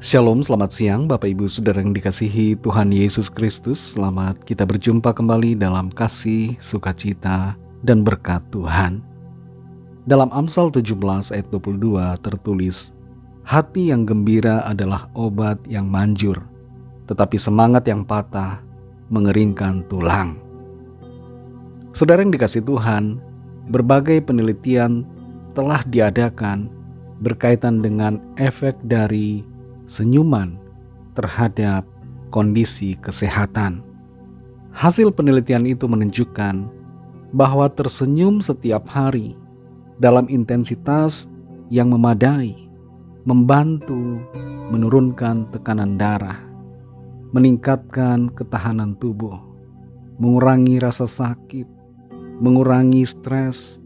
Shalom, selamat siang Bapak Ibu Saudara yang dikasihi Tuhan Yesus Kristus. Selamat kita berjumpa kembali dalam kasih, sukacita, dan berkat Tuhan. Dalam Amsal 17 ayat 22 tertulis, hati yang gembira adalah obat yang manjur, tetapi semangat yang patah mengeringkan tulang. Saudara yang dikasihi Tuhan, berbagai penelitian telah diadakan berkaitan dengan efek dari senyuman terhadap kondisi kesehatan. Hasil penelitian itu menunjukkan bahwa tersenyum setiap hari dalam intensitas yang memadai membantu menurunkan tekanan darah, meningkatkan ketahanan tubuh, mengurangi rasa sakit, mengurangi stres,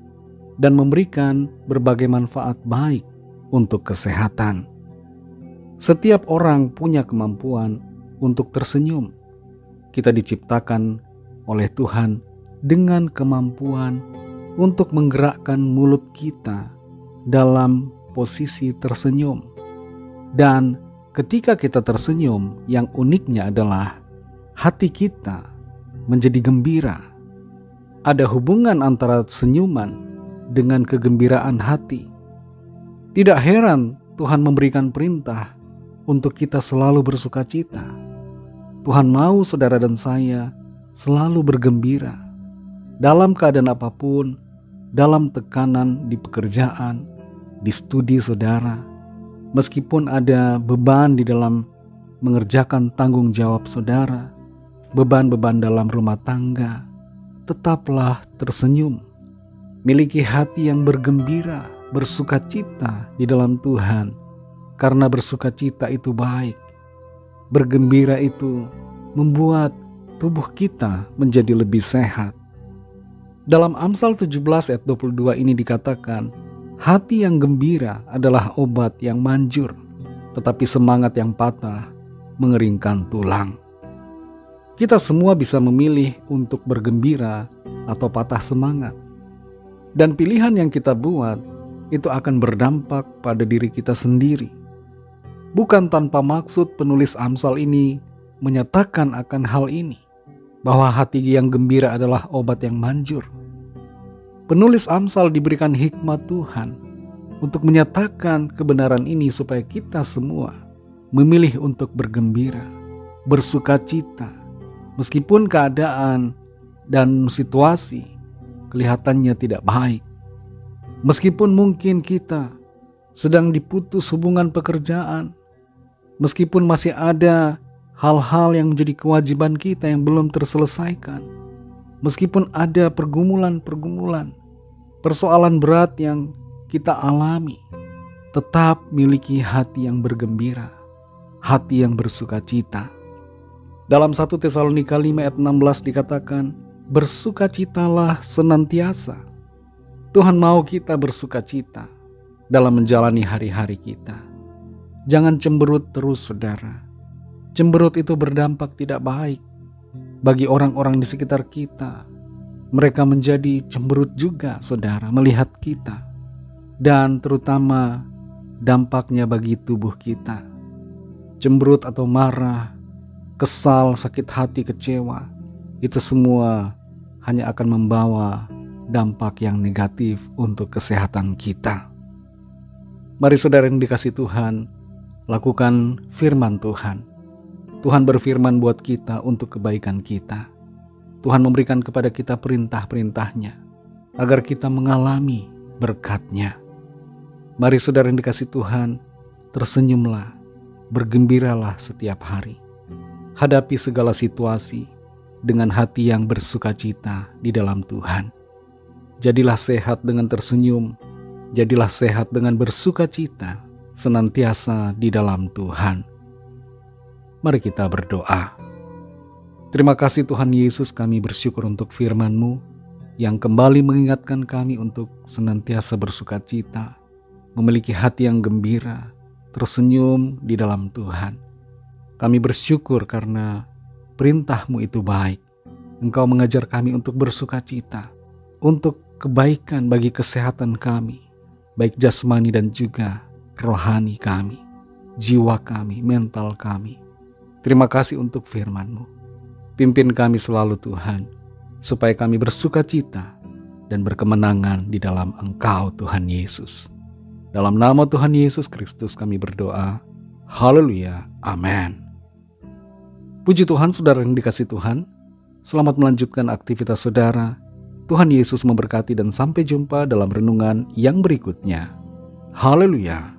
dan memberikan berbagai manfaat baik untuk kesehatan. Setiap orang punya kemampuan untuk tersenyum. Kita diciptakan oleh Tuhan dengan kemampuan untuk menggerakkan mulut kita dalam posisi tersenyum. Dan ketika kita tersenyum, yang uniknya adalah hati kita menjadi gembira. Ada hubungan antara senyuman dengan kegembiraan hati. Tidak heran Tuhan memberikan perintah untuk kita selalu bersukacita. Tuhan mau saudara dan saya selalu bergembira. Dalam keadaan apapun, dalam tekanan di pekerjaan, di studi saudara, meskipun ada beban di dalam mengerjakan tanggung jawab saudara, beban-beban dalam rumah tangga, tetaplah tersenyum. Miliki hati yang bergembira, bersukacita di dalam Tuhan. Karena bersukacita itu baik. Bergembira itu membuat tubuh kita menjadi lebih sehat. Dalam Amsal 17 ayat 22 ini dikatakan, hati yang gembira adalah obat yang manjur, tetapi semangat yang patah mengeringkan tulang. Kita semua bisa memilih untuk bergembira atau patah semangat. Dan pilihan yang kita buat itu akan berdampak pada diri kita sendiri. Bukan tanpa maksud penulis Amsal ini menyatakan akan hal ini, bahwa hati yang gembira adalah obat yang manjur. Penulis Amsal diberikan hikmat Tuhan untuk menyatakan kebenaran ini supaya kita semua memilih untuk bergembira, bersukacita, meskipun keadaan dan situasi kelihatannya tidak baik. Meskipun mungkin kita sedang diputus hubungan pekerjaan, meskipun masih ada hal-hal yang menjadi kewajiban kita yang belum terselesaikan, meskipun ada pergumulan-pergumulan, persoalan berat yang kita alami, tetap miliki hati yang bergembira, hati yang bersukacita. Dalam 1 Tesalonika 5 ayat 16 dikatakan, bersukacitalah senantiasa. Tuhan mau kita bersukacita dalam menjalani hari-hari kita. Jangan cemberut terus saudara. Cemberut itu berdampak tidak baik bagi orang-orang di sekitar kita. Mereka menjadi cemberut juga saudara melihat kita. Dan terutama dampaknya bagi tubuh kita. Cemberut atau marah, kesal, sakit hati, kecewa, itu semua hanya akan membawa dampak yang negatif untuk kesehatan kita. Mari saudara yang dikasihi Tuhan, lakukan firman Tuhan. Tuhan berfirman buat kita untuk kebaikan kita. Tuhan memberikan kepada kita perintah-perintahnya agar kita mengalami berkat-Nya. Mari saudara yang dikasihi Tuhan, tersenyumlah, bergembiralah setiap hari. Hadapi segala situasi dengan hati yang bersukacita di dalam Tuhan. Jadilah sehat dengan tersenyum, jadilah sehat dengan bersukacita, senantiasa di dalam Tuhan. Mari kita berdoa. Terima kasih Tuhan Yesus, kami bersyukur untuk firman-Mu yang kembali mengingatkan kami untuk senantiasa bersukacita, memiliki hati yang gembira, tersenyum di dalam Tuhan. Kami bersyukur karena perintah-Mu itu baik. Engkau mengajar kami untuk bersukacita, untuk kebaikan bagi kesehatan kami, baik jasmani dan juga rohani kami. jiwa kami, mental kami. Terima kasih untuk firman-Mu. Pimpin kami selalu Tuhan, supaya kami bersuka cita dan berkemenangan di dalam Engkau Tuhan Yesus. Dalam nama Tuhan Yesus Kristus kami berdoa. Haleluya. Amin. Puji Tuhan, saudara yang dikasihi Tuhan. Selamat melanjutkan aktivitas saudara. Tuhan Yesus memberkati dan sampai jumpa dalam renungan yang berikutnya. Haleluya.